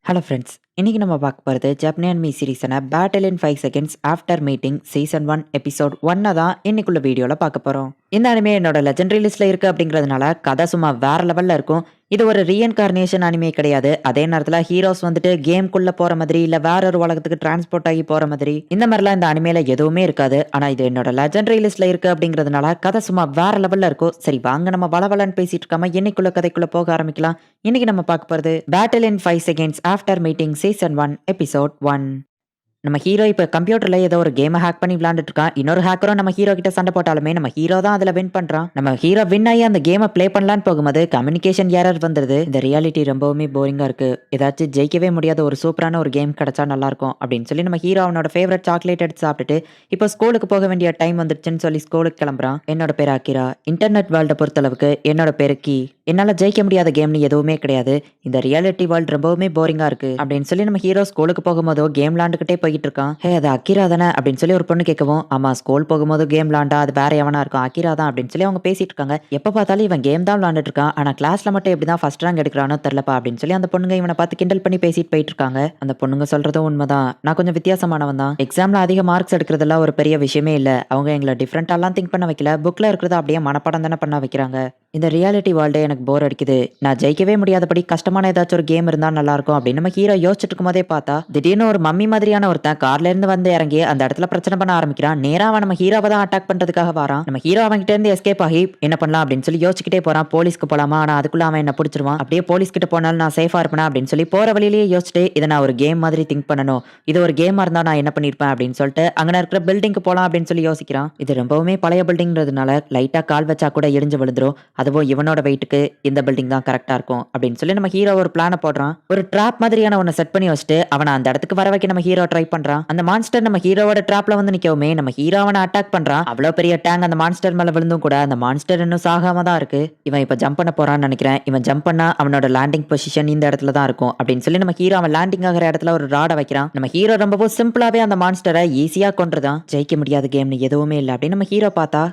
Hello friends, இன்னைக்கு நம்ம பார்க்க போகிறது ஜப்பனி அனிமி சீரீஸான battle in 5 seconds after meeting season 1 episode 1 தான் இன்னைக்குள்ள வீடியோவில் பார்க்க போகிறோம். இந்த அனிமே என்னோட லெஜெண்டரி லிஸ்ட்டில் இருக்குது அப்படிங்கிறதுனால கதை சும்மா வேற லெவலில் இருக்கும். இது ஒரு ரீஎன்கார்னேஷன் அனிமே கிடையாது. அதே நேரத்தில் ஹீரோஸ் வந்துட்டு கேம்குள்ளே போகிற மாதிரி இல்லை வேற ஒரு உலகத்துக்கு டிரான்ஸ்போர்ட் ஆகி போகிற மாதிரி இந்த மாதிரிலாம் இந்த அனிமேல எதுவுமே இருக்காது. ஆனால் இது என்னோட லெஜெண்டரி லிஸ்ட்டில் இருக்குது அப்படிங்கிறதுனால கதை சும்மா வேற லெவலில் இருக்கும். சரி வாங்க நம்ம வளவலன்னு பேசிட்டு இருக்காம இன்னைக்குள்ள கதைக்குள்ளே போக ஆரம்பிக்கலாம். இன்னைக்கு நம்ம பார்க்க போகிறது battle in 5 seconds after meeting season 1 episode 1. நம்ம ஹீரோ இப்போ கம்ப்யூட்டர்ல ஏதோ ஒரு கேமை ஹேக் பண்ணி விளையாண்டுட்டு இருக்கான். இன்னொரு ஹேக்கரும் நம்ம ஹீரோ கிட்ட சண்டை போட்டாலுமே நம்ம ஹீரோ தான் அதுல வின் பண்றான். நம்ம ஹீரோ வின் ஆகி அந்த கேமை ப்ளே பண்ணலான்னு போகும்போது கம்யூனிகேஷன் எரர் வந்துருது. இந்த ரியாலிட்டி ரொம்பவுமே போரிங்கா இருக்கு. ஏதாச்சும் ஜெயிக்கவே முடியாத ஒரு சூப்பரான ஒரு கேம் கிடைச்சா நல்லா இருக்கும் அப்படின்னு சொல்லி நம்ம ஹீரோ அவனோட ஃபேவரட் சாக்லேட் எடுத்து சாப்பிட்டுட்டு இப்போ ஸ்கூலுக்கு போக வேண்டிய டைம் வந்துருச்சுன்னு சொல்லி ஸ்கூலுக்கு கிளம்புறான். என்னோட பேர் அகிரா. இன்டர்நெட் வேர்ல்டை பொறுத்தளவுக்கு என்னோட பேரு கீ. என்னால ஜெயிக்க முடியாத கேம்னு எதுவுமே கிடையாது. இந்த ரியாலிட்டி வேர்ல்டு ரொம்பவுமே போரிங்கா இருக்கு அப்படின்னு சொல்லி நம்ம ஹீரோ ஸ்கூலுக்கு போகும்போதோ கேம் விளாண்டுகிட்டே போயிட்டு இருக்கான். ஹே அது அகிரா தானே அப்படின்னு சொல்லி ஒரு பொண்ணு கேட்கவும், ஆமா ஸ்கூல் போகும்போது கேம் விளாண்டா அது வேற எவனா இருக்கும், அகிரா தான் அப்படின்னு சொல்லி அவங்க பேசிட்டு இருக்காங்க. எப்ப பார்த்தாலும் இவன் கேம் தான் விளாண்டுட்டு இருக்கான். ஆனா கிளாஸ்ல மட்டும் எப்படிதான் ஃபர்ஸ்ட் ரேங்க் எடுக்கிறானோ தெரியலப்பா அப்படின்னு சொல்லி அந்த பொண்ணுங்க இவனை பார்த்து கிண்டல் பண்ணி பேசிட்டு போயிட்டு இருக்காங்க. அந்த பொண்ணுங்க சொல்றதும் உண்மைதான். நான் கொஞ்சம் வித்தியாசமானவன் தான். எக்ஸாம்ல அதிக மார்க்ஸ் எடுக்கிறதெல்லாம் ஒரு பெரிய விஷயமே இல்ல. அவங்க எங்களை டிஃப்ரெண்டாலாம் திங்க் பண்ண வைக்கல. புக்ல இருக்கிறத அப்படியே மனப்பாடம் தானே பண்ண வைக்கிறாங்க. இந்த ரியாலிட்டி வேர்ல்டே எனக்கு போர் அடிக்குது. நான் ஜெயிக்கவே முடியாதபடி கஷ்டமான ஏதாச்சும் ஒரு கேம் இருந்தா நல்லா இருக்கும் அப்படின்னு நம்ம ஹீரோ யோசிச்சுட்டு இருக்கும் போதே பார்த்தா திடீர்னு ஒரு மம்மி மாதிரியான ஒருத்தன் கார்ல இருந்து வந்து இறங்கி அந்த இடத்துல பிரச்சனை பண்ண ஆரம்பிக்கிறான். நேரா அவன் நம்ம ஹீரோவை தான் அட்டாக் பண்றதுக்காக வரான். நம்ம ஹீரோ அவங்க கிட்ட இருந்து எஸ்கேப் ஆகி என்ன பண்ணலாம் அப்படின்னு சொல்லி யோசிச்சுக்கிட்டே போறான். போலீஸ்க்கு போலாமா, ஆனா அதுக்குள்ள அவன் என்ன பிடிச்சிருவான். அப்படியே போலீஸ் கிட்ட போனாலும் நான் சேஃபா இருப்பேன் அப்படின்னு சொல்லி போற வழியிலேயே யோசிச்சுட்டு இதை நான் ஒரு கேம் மாதிரி திங்க் பண்ணணும். இது ஒரு கேமா இருந்தா நான் என்ன பண்ணிருப்பேன் அப்படின்னு சொல்லிட்டு அங்க இருக்கிற பில்டிங்க்கு போலாம் அப்படின்னு சொல்லி யோசிக்கிறான். இது ரொம்பவுமே பழைய பில்டிங்கிறதுனால லைட்டா கால் வச்சா கூட இடிஞ்சு விழுந்துரும். அதுவும் இவனோட வெயிட்டுக்கு இந்த பில்டிங் தான் கரெக்டா இருக்கும் அப்படின்னு சொல்லி நம்ம ஹீரோ ஒரு பிளான போடுறான். ஒரு ட்ராப் மாதிரியான ஒன்னு செட் பண்ணி வச்சுட்டு அவனை அந்த இடத்துக்கு வர வைக்க நம்ம ஹீரோ ட்ரை பண்றான். அந்த மான்ஸ்டர் நம்ம ஹீரோவோட ட்ராப்ல வந்து நிக்கவுமே நம்ம ஹீரோ அவனை அட்டாக் பண்றான். அவ்வளவு பெரிய டேங்க் அந்த மான்ஸ்டர் மேல விழுந்தும் கூட அந்த மான்ஸ்டர் இன்னும் சாகாம தான் இருக்கு. இவன் இப்ப ஜம்ப் பண்ண போறான்னு நினைக்கிறேன். இவன் ஜம்ப் பண்ணா அவனோட லேண்டிங் பொசிஷன் இந்த இடத்துல தான் இருக்கும் அப்படின்னு சொல்லி நம்ம ஹீரோ அவன் லேண்டிங் ஆகிற இடத்துல ஒரு ராட வைக்கிறான். நம்ம ஹீரோ ரொம்பவும் சிம்பிளாவே அந்த மான்ஸ்டரை ஈஸியா கொன்றுதான். ஜெயிக்க முடியாத கேம்னு எதுவுமே இல்லை அப்படின்னு நம்ம ஹீரோ பார்த்தா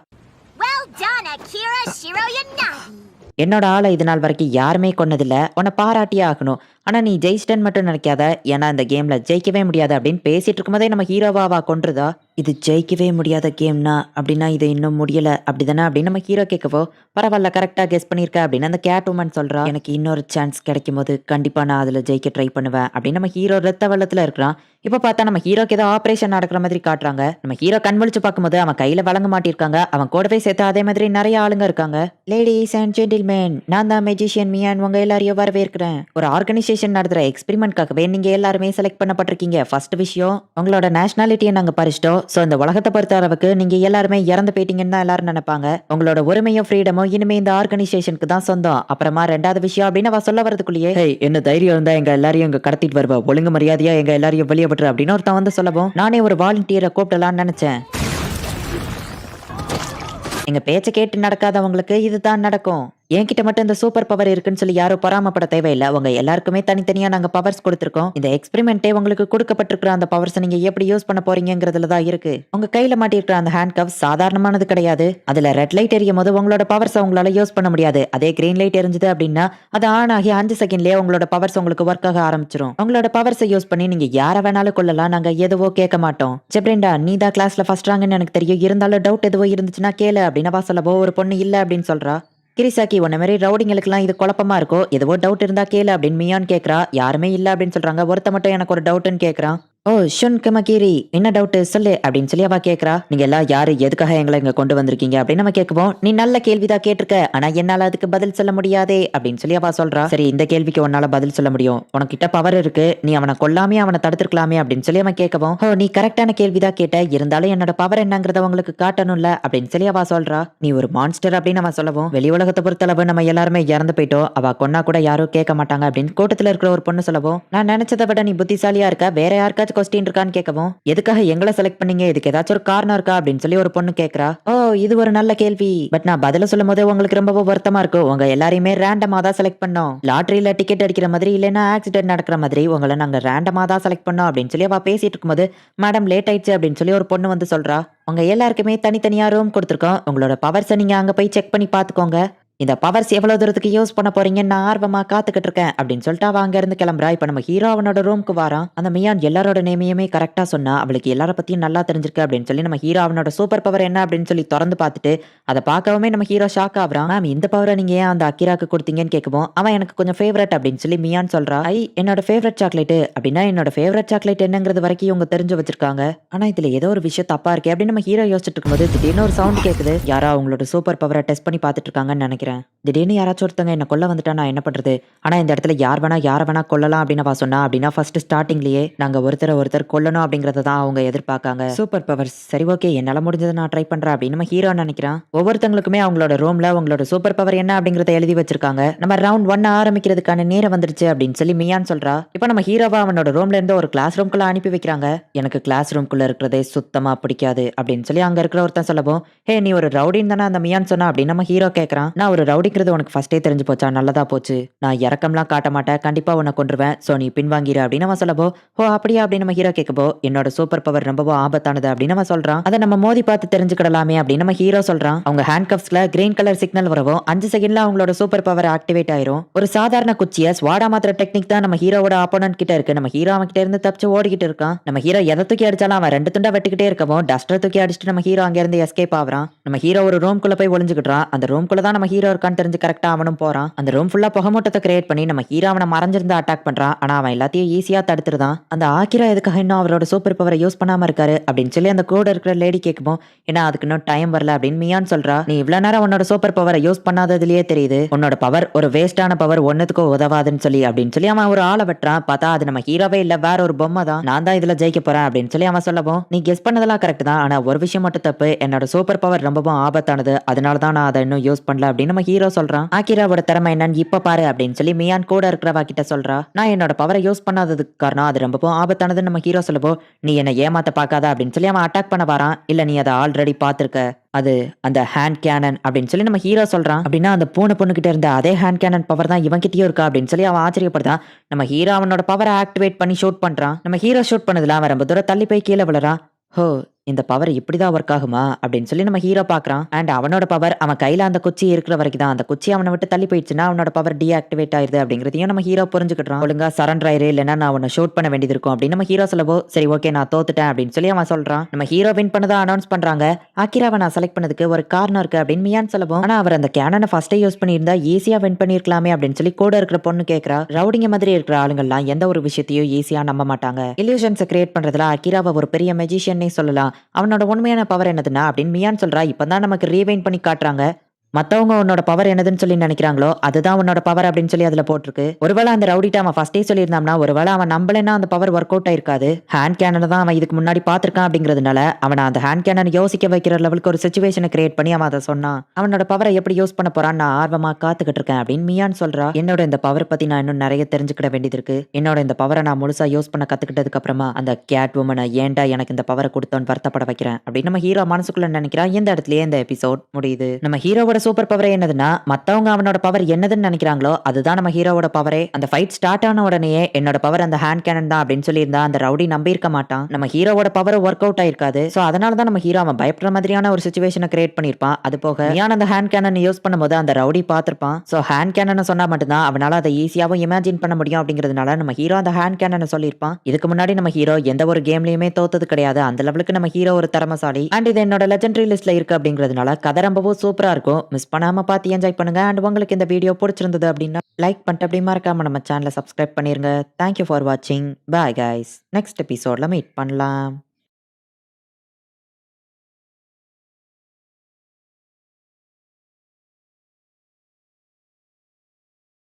என்னோட ஆளை இது நாள் வரைக்கும் யாருமே கொன்னதில்ல, உன்னை பாராட்டியே ஆகணும். ஆனா நீ ஜெயிச்சிட்டன்னு மட்டும் நினைக்காத, ஏன்னா இந்த கேம்ல ஜெயிக்கவே முடியாது அப்படின்னு பேசிட்டு இருக்கும்போதே நம்ம ஹீரோவா கொன்றுதா. இது ஜெயிக்கவே முடியாத கேம்னா அப்படின்னா இது இன்னும் முடியல அப்படிதானே அப்படின்னு நம்ம ஹீரோ கேட்கவோ, பரவாயில்ல கரெக்டா கெஸ் பண்ணிருக்க அப்படின்னு அந்த கேட் உமன் சொல்றா. எனக்கு இன்னொரு சான்ஸ் கிடைக்கும் போது கண்டிப்பா நான் அதுல ஜெயிக்க ட்ரை பண்ணுவேன் அப்படின்னு நம்ம ஹீரோ ரத்த வெள்ளத்துல இருக்கிறான். இப்ப பார்த்தா நம்ம ஹீரோக்கு ஏதோ ஆபரேஷன் நடக்கிற மாதிரி காட்டுறாங்க. நம்ம ஹீரோ கண்வழிச்சு பார்க்கும்போது அவன் கையில வழங்க மாட்டிருக்காங்க. அவன் கூடவே சேர்த்து அதே மாதிரி நிறைய ஆளுங்க இருக்காங்க. லேடிஸ் அண்ட் ஜென்டில்மேன், நான் தான் மெஜிஷியன் மியான் உங்க எல்லாரையும் வரவேற்கிறேன். ஒரு ஆர்கனைசேஷன் நடத்துற எக்ஸ்பெரிமெண்ட்காகவே நீங்க எல்லாருமே செலக்ட் பண்ணப்பட்டிருக்கீங்க. ஃபர்ஸ்ட் விஷயம், உங்களோட நேஷனாலிட்டியை நாங்க பறிச்சிட்டோம். சோ இந்த உலகத்தை பொறுத்த அளவுக்கு நீங்க எல்லாருமே இறந்து போயிட்டீங்கன்னு தான் எல்லாரும் நினைப்பாங்க. உங்களோட உரிமையும் ஃப்ரீடமும் இனிமே இந்த ஆர்கனைசேஷனுக்கு தான் சொந்தம். அப்புறமா ரெண்டாவது விஷயம் அப்படின்னு அவ சொல்ல வரதுக்குள்ளேயே, என்ன தைரியம் இருந்தா எங்க எல்லாரையும் இங்க கடத்திட்டு வருவா, ஒழுங்கு மரியாதையா எங்க எல்லாரையும் வெளியே விட்டுரு அப்படின்னு ஒருத்தன் வந்து சொல்லவும், நானே ஒரு வாலண்டியரை கூப்பிடலாம்னு நினைச்சேன். எங்க பேச்ச கேட்டு நடக்காதவங்களுக்கு இதுதான் நடக்கும். என்கிட்ட மட்டும் இந்த சூப்பர் பவர் இருக்குன்னு சொல்லி யாரும் பொறாமப்பட தேவையில்லை. உங்க எல்லாருக்குமே தனித்தனியா நாங்க பவர்ஸ் கொடுத்துருக்கோம். இந்த எக்ஸ்பெரிமெண்டே உங்களுக்கு கொடுக்கப்பட்டிருக்கிற அந்த பவர்ஸ் நீங்க எப்படி யூஸ் பண்ண போறீங்கிறதுல தான் இருக்கு. உங்க கையில மாட்டிருக்கிற அந்த ஹேண்ட் கப் சாதாரணமானது கிடையாது. அதுல ரெட் லைட் எரியும் போது உங்களோட பவர்ஸ் உங்களால யூஸ் பண்ண முடியாது. அதே கிரீன் லைட் எரிஞ்சது அப்படின்னா அது ஆன் ஆகி 5 செகண்ட்லயே உங்களோட பவர்ஸ் உங்களுக்கு ஒர்க் ஆக ஆரம்பிச்சிடும். உங்களோட பவர்ஸை யூஸ் பண்ணி நீங்க யார வேணாலும் கொள்ளலாம். நாங்க எதுவோ கேட்க மாட்டோம். ஜெப்ரிண்டா, நீ தான் கிளாஸ்ல ஃபர்ஸ்ட் ராங்கன்னு எனக்கு தெரியும். இருந்தாலும் டவுட் எதுவோ இருந்துச்சுன்னா கேளு அப்படின்னு சொல்லவோ ஒரு பொண்ணு இல்ல அப்படின்னு சொல்றா. கிரிசாக்கி, உன்ன மாதிரி ரவுடிங்களுக்குலாம் இது குழப்பமா இருக்கும். எதுவோ டவுட் இருந்தா கேளு அப்படின்னு மியான் கேட்கறா. யாருமே இல்ல அப்படின்னு சொல்றாங்க. ஒருத்த மட்டும் எனக்கு ஒரு டவுட்னு கேட்கறான். ஓ ஷுன் கமகிரி, என்ன டவுட் சொல்லு அப்படின்னு சொல்லி அவ கேட்கறா. நீங்க எல்லாம் யாரு, எதுக்காக எங்களை இங்க கொண்டு வந்திருக்கீங்க அப்படின்னு நம்ம கேட்கவும், நீ நல்ல கேள்விதான் கேட்டிருக்க, ஆனா என்னால அதுக்கு பதில் சொல்ல முடியாதே அப்படின்னு சொல்லி அவ சொல்றா. சரி இந்த கேள்விக்கு உன்னால பதில் சொல்ல முடியும், உனக்கிட்ட பவர் இருக்கு, நீ அவனை கொல்லாமே அவனை தடுத்துருக்கலாமே அப்படின்னு சொல்லி அவன் கேட்கவும், ஓ நீ கரெக்டான கேள்விதான் கேட்ட, இருந்தாலும் என்னோட பவர் என்னங்கிறத உங்களுக்கு காட்டணும்ல அப்படின்னு சொல்லி அவ சொல்றா. நீ ஒரு மான்ஸ்டர் அப்படின்னு அவன் சொல்லவும், வெளி உலகத்தை பொறுத்தளவு நம்ம எல்லாருமே இறந்து போயிட்டோம், அவ கொன்னா கூட யாரும் கேட்க மாட்டாங்க அப்படின்னு கூட்டத்துல இருக்கிற ஒரு பொண்ணு சொல்லவும், நான் நினைச்சதை விட நீ புத்திசாலியா இருக்க, வேற யாருக்காச்சும் கொஸ்டின் இருக்கான்னு கேட்கவும், எதுக்காக எங்களை செலக்ட் பண்ணீங்க, இதுக்கு ஏதாச்சும் ஒரு காரணம் இருக்கா அப்படின்னு சொல்லி ஒரு பொண்ணு கேட்கறா. ஓ இது ஒரு நல்ல கேள்வி, பட் நான் பதில சொல்லும் போது உங்களுக்கு ரொம்ப வருத்தமா இருக்கும். உங்க எல்லாரையுமே ரேண்டமா தான் செலக்ட் பண்ணோம். லாட்டரியில டிக்கெட் அடிக்கிற மாதிரி இல்லைன்னா ஆக்சிடென்ட் நடக்கிற மாதிரி உங்களை நாங்க ரேண்டமா தான் செலக்ட் பண்ணோம் அப்படின்னு சொல்லி அவ பேசிட்டு இருக்கும்போது, மேடம் லேட் ஆயிடுச்சு அப்படின்னு சொல்லி ஒரு பொண்ணு வந்து சொல்றா. உங்க எல்லாருக்குமே தனித்தனியா ரூம் கொடுத்துருக்கோம். உங்களோட பவர்ஸை நீங்க அங்க போய் செக் பண்ணி பாத்துக்கோங்க. இந்த பவர்ஸ் எவ்வளவு தூரத்துக்கு யூஸ் பண்ண போறீங்கன்னு நான் ஆர்வமா காத்துக்கிட்டு இருக்கேன் அப்படின்னு சொல்லிட்டு அவ அங்க இருந்து கிளம்புறா. இப்ப நம்ம ஹீரோ அவனோட ரூமுக்கு வாரான். அந்த மியான் எல்லாரோட நேமையுமே கரெக்டா சொன்னா அவளுக்கு எல்லார பத்தியும் நல்லா தெரிஞ்சிருக்கு அப்படின்னு சொல்லி நம்ம ஹீரோ அவனோட சூப்பர் பவர் என்ன அப்படின்னு சொல்லி திறந்து பார்த்துட்டு அதை பார்க்கவுமே நம்ம ஹீரோ ஷாக் ஆகுறான். மேம் இந்த பவரை நீங்க ஏன் அந்த அக்கிராக்கு கொடுத்தீங்கன்னு கேட்கவும் அவன் எனக்கு கொஞ்சம் ஃபேவரட் அப்படின்னு சொல்லி மியான் சொல்றா. என்னோட ஃபேவரட் சாக்லேட் அப்படின்னா என்னோட ஃபேவரட் சாக்லேட் என்னங்கிறது வரைக்கும் இவங்க தெரிஞ்சு வச்சிருக்காங்க. ஆனா இதுல ஏதோ ஒரு விஷயம் தப்பா இருக்கு அப்படின்னு நம்ம ஹீரோ யோசிச்சுட்டு இருக்கும்போது திடீர்னு ஒரு சவுண்ட் கேக்குது. யாரா அவங்களோட சூப்பர் பவரை டெஸ்ட் பண்ணி பார்த்துட்டு இருக்காங்கன்னு நினைக்கிறேன். திடீர்னு யாராச்சும் ஒருத்தங்க என்ன கொல்ல வந்துட்டா நான் என்ன பண்றது? ஆனா இந்த இடத்துல யார வேணா கொல்லலாம் அப்படின்னு அவ சொன்னா. அப்படின்னா ஃபர்ஸ்ட் ஸ்டார்டிங்லயே நாங்க ஒருத்தர் கொல்லணும் அப்படிங்கறத தான் அவங்க எதிர்பார்க்காங்க. சூப்பர் பவர்ஸ் சரி ஓகே என்னால முடிஞ்சதை நான் ட்ரை பண்றேன் அப்படின்னு நம்ம ஹீரோ நினைக்கிறான். ஒவ்வொருத்தங்களுக்குமே அவங்களோட ரூம்ல அவங்களோட சூப்பர் பவர் என்ன அப்படிங்கறத எழுதி வச்சிருக்காங்க. நம்ம ரவுண்ட் 1 ஆரம்பிக்கிறதுக்கான நேரம் வந்துருச்சு அப்படின்னு சொல்லி மியான் சொல்றா. இப்போ நம்ம ஹீரோவா அவனோட ரூம்ல இருந்து ஒரு கிளாஸ் ரூம்குள்ள அனுப்பி வைக்கிறாங்க. எனக்கு கிளாஸ் ரூம்குள்ள இருக்கிறதே சுத்தமா பிடிக்காது அப்படின்னு சொல்லி அங்க இருக்கிற ஒருத்தன் சொல்லவும், ஹே நீ ஒரு ரவுடின்னு தானே அந்த மியான் சொன்னா அப்படின்னு நம்ம ஹீரோ கேட்கறான். நான் ஒரு ரவுடிங்கிறது உனக்கு ஃபர்ஸ்டே தெரிஞ்சு போச்சா? நல்லதா போச்சு. நான் இறக்கம்லாம் காட்ட மாட்டேன், கண்டிப்பா உன்னை கொன்றுவேன். சோ நீ பின்வாங்கிரு அப்படின்னு அவன் சொல்லப்போ, ஓ அப்படியா அப்படின்னு நம்ம ஹீரோ கேட்கப்போ, என்னோட சூப்பர் பவர் ரொம்பவும் ஆபத்தானது அப்படின்னு அவன் சொல்றான். அதை நம்ம மோதி பார்த்து தெரிஞ்சுக்கிடலாமே அப்படின்னு நம்ம ஹீரோ சொல்றான். அவங்க ஹேண்ட் கப்ஸ்ல கிரீன் கலர் சிக்னல் வரவும் 5 செகண்ட்ல அவங்களோட சூப்பர் பவர் ஆக்டிவேட் ஆயிரும். ஒரு சாதாரண குச்சியை ஸ்வாடா மாத்திர டெக்னிக் தான் நம்ம ஹீரோவோட ஆப்போனன்ட் கிட்ட இருக்கு. நம்ம ஹீரோ அவன் கிட்ட இருந்து தப்பிச்சு ஓடிக்கிட்டு இருக்கான். நம்ம ஹீரோ எதை தூக்கி அடிச்சாலும் அவன் 2 துண்டா வெட்டிக்கிட்டே இருக்கவும் டஸ்டர் தூக்கி அடிச்சுட்டு நம்ம ஹீரோ அங்க இருந்து எஸ்கேப் ஆகுறான். நம்ம ஹீரோ ஒரு ரூம்குள்ள போய் ஒளிஞ்சுக்கிட்டான். அந்த ரூம்குள்ள தான் நம்ம ஹீரோ இருக்கான்னு தெரிஞ்சு கரெக்டா அவனும் போறான். அந்த ரூம் ஃபுல்லா புகமூட்டத்தை கிரியேட் பண்ணி நம்ம ஹீரோ அவனை மறைஞ்சிருந்து அட்டாக் பண்றான். ஆனா அவன் எல்லாத்தையும் ஈஸியா தடுத்துருதான். அந்த ஆக்கிரா எதுக்காக இன்னும் அவரோட சூப்பர் பவரை யூஸ் பண்ணாம இருக்காரு அப்படின்னு சொல்லி அந்த கூட இருக்கிற லேடி கேட்கும். ஏன்னா அதுக்கு இன்னும் டைம் வரல அப்படின்னு மியான் சொல்றா. நீ இவ்வளவு நேரம் உன்னோட சூப்பர் பவரை யூஸ் பண்ணாததுலயே தெரியுது உன்னோட பவர் ஒரு வேஸ்டான பவர், ஒன்னுத்துக்கும் உதவாதுன்னு சொல்லி அப்படின்னு சொல்லி அவன் ஒரு ஆளை வெட்டுறான். பார்த்தா அது நம்ம ஹீரோவே இல்ல, வேற ஒரு பொம்மை தான். நான் தான் இதுல ஜெயிக்க போறேன் அப்படின்னு சொல்லி அவன் சொல்லவும், நீ கெஸ் பண்ணதெல்லாம் கரெக்ட் தான், ஆனா ஒரு விஷயம் மட்டும் தப்பு. என்னோட சூப்பர் பவர் ரொம்பவும் ஆபத்தானது, அதனாலதான் நான் அதை இன்னும் யூஸ் பண்ணல அப்படின்னு நம்ம ஹீரோ சொல்றான். ஆக்கிராவோட திறமை என்னன்னு இப்ப பாரு அப்படின்னு சொல்லி மியான் கூட இருக்கிறவா கிட்ட சொல்றா. நான் என்னோட பவரை யூஸ் பண்ணாததுக்கு காரணம் அது ரொம்பவும் ஆபத்தானதுன்னு நம்ம ஹீரோ சொல்லப்போ, நீ என்ன ஏமாத்த பார்க்காத அப்படின்னு சொல்லி அவன் அட்டாக் பண்ண வரான். இல்ல நீ அதை ஆல்ரெடி பாத்துருக்க, அது அந்த ஹேண்ட் கேனன் அப்படின்னு சொல்லி நம்ம ஹீரோ சொல்றான். அப்படின்னா அந்த பூனை பொண்ணு கிட்ட இருந்த அதே ஹேண்ட் கேனன் பவர் தான் இவன் கிட்டயும் இருக்கா அப்படின்னு சொல்லி அவன் ஆச்சரியப்படுறான். நம்ம ஹீரோ அவனோட பவரை ஆக்டிவேட் பண்ணி ஷூட் பண்றான். நம்ம ஹீரோ ஷூட் பண்ணதுல அவன் ரொம்ப தூரம் தள்ளி போய் கீழே விழுறான். ஹோ இந்த பவர் இப்படிதான் ஒர்க் ஆகுமா அப்படின்னு சொல்லி நம்ம ஹீரோ பாக்குறான். அண்ட் அவனோட பவர் அவன் கையில அந்த குச்சி இருக்கிற வரைக்கும் தான். அந்த குச்சி அவனை விட்டு தள்ளி போயிடுச்சுன்னா அவனோட பவர் டீஆக்டிவேட் ஆயிருது அப்படிங்கறதையும் நம்ம ஹீரோ புரிஞ்சுக்கிட்டான். ஒழுங்கா சரண்டர் ஆயிரு, இல்லைன்னா நான் அவனை ஷூட் பண்ண வேண்டியது இருக்கும் அப்படின்னு நம்ம ஹீரோ சொல்லவோ, சரி ஓகே நான் தோத்துட்டேன் அப்படின்னு சொல்லி அவன் சொல்றான். நம்ம ஹீரோ வின் பண்ணதா அனௌன்ஸ் பண்றாங்க. ஆக்கிராவை நான் செலக்ட் பண்ணதுக்கு ஒரு காரணம் இருக்கு அப்படின்னு மியான் சொல்லவும், ஆனா அவர் அந்த கேனனை ஃபர்ஸ்டே யூஸ் பண்ணியிருந்தா ஈஸியா வின் பண்ணிருக்கலாமே அப்படின்னு சொல்லி கூட இருக்கிற பொண்ணு கேட்கறா. ரவுடிங்க மாதிரி இருக்கிற ஆளுங்கள்லாம் எந்த ஒரு விஷயத்தையும் ஈஸியா நம்ப மாட்டாங்க. இல்யூஷன்ஸை கிரியேட் பண்றதுல அக்கிராவை ஒரு பெரிய மெஜிஷியன்னே சொல்லலாம். அவனோட உண்மையான பவர் என்னதுன்னா அப்படின்னு மியான் சொல்றா. இப்பதான் நமக்கு ரீவைண்ட் பண்ணி காட்டுறாங்க. மத்தவங்க உன்னோட பவர் என்னதுன்னு சொல்லி நினைக்கிறாங்களோ அதுதான் உன்னோட பவர் அப்படின்னு சொல்லி அதுல போட்டிருக்கு. ஒருவேளை அந்த ரவுடிட்ட அவன் ஃபர்ஸ்டே சொல்லியிருந்தாம்னா ஒருவேளை அவன் நம்பலன்னா அந்த பவர் ஒர்க் அவுட் ஆயிருக்காது. ஹேண்ட் கேனனை தான் அவன் இதுக்கு முன்னாடி பார்த்திருக்கான் அப்படிங்கிறதுனால அவனை அந்த ஹேண்ட் கேனன் யோசிக்க வைக்கிற லெவலுக்கு ஒரு சிச்சுவேஷனை கிரியேட் பண்ணி அவன் அதை சொன்னான். அவனோட பவரை எப்படி யூஸ் பண்ண போறான்னு நான் ஆர்வமா காத்துக்கிட்டு இருக்கேன் அப்படின்னு மியான் சொல்றா. என்னோட இந்த பவர் பத்தி நான் இன்னும் நிறைய தெரிஞ்சுக்கிட வேண்டியது இருக்கு. என்னோட இந்த பவரை நான் முழுசா யூஸ் பண்ண கத்துக்கிட்டதுக்கு அப்புறமா அந்த கேட் உமனை ஏன்டா எனக்கு இந்த பவரை கொடுத்தோன்னு வருத்தப்பட வைக்கிறேன் அப்படின்னு நம்ம ஹீரோ மனசுக்குள்ள நினைக்கிறான். இந்த இடத்துலயே இந்த எபிசோட் முடியுது. நம்ம ஹீரோவோட சூப்பர் பவர் என்னதுன்னா மத்தவங்க அவனோட பவர் என்னதுன்னு நினைக்கிறாங்களோ அதுதான் நம்ம ஹீரோவோட பவரே. அந்த ஃபைட் ஸ்டார்ட் ஆன உடனே என்னோட பவர் அந்த ஹேண்ட் கேனன் தான் அப்படின்னு சொல்லியிருந்தா அந்த ரவுடி நம்பி இருக்க மாட்டான். நம்ம ஹீரோவோட பவர் ஒர்க் அவுட் ஆயிருக்காது. சோ அதனால தான் நம்ம ஹீரோ அவன் பயப்படுற மாதிரியான ஒரு சிச்சுவேஷனை கிரியேட் பண்ணிருப்பான். அது போக மியான் அந்த ஹேண்ட் கேனன் யூஸ் பண்ணும்போது அந்த ரவுடி பார்த்திருப்பான். சோ ஹேண்ட் கேனன் சொன்னா மட்டும்தான் அவனால அதை ஈஸியாவும் இமேஜின் பண்ண முடியும் அப்படிங்கிறதுனால நம்ம ஹீரோ அந்த ஹேண்ட் கேனன் சொல்லியிருப்பான். இதுக்கு முன்னாடி நம்ம ஹீரோ எந்த ஒரு கேம்லயுமே தோத்தது கிடையாது. அந்த லெவலுக்கு நம்ம ஹீரோ ஒரு திறமசாலி. அண்ட் இது என்னோட லெஜெண்டரி லிஸ்ட்ல இருக்கு அப்படிங்கிறதுனால கதை ரொம்பவும் சூப்பரா இருக்கும். மிஸ் பண்ணாம பார்த்து என்ஜாய் பண்ணுங்க. அண்ட் உங்களுக்கு இந்த வீடியோ பிடிச்சிருந்தது அப்படின்னா லைக் பண்ணிட்டு அப்படி மறக்காம நம்ம சேனலை சப்ஸ்கிரைப் பண்ணிருங்க. தேங்க்யூ ஃபார் வாட்சிங். Bye guys. நெக்ஸ்ட் எபிசோட்ல மீட் பண்ணலாம்.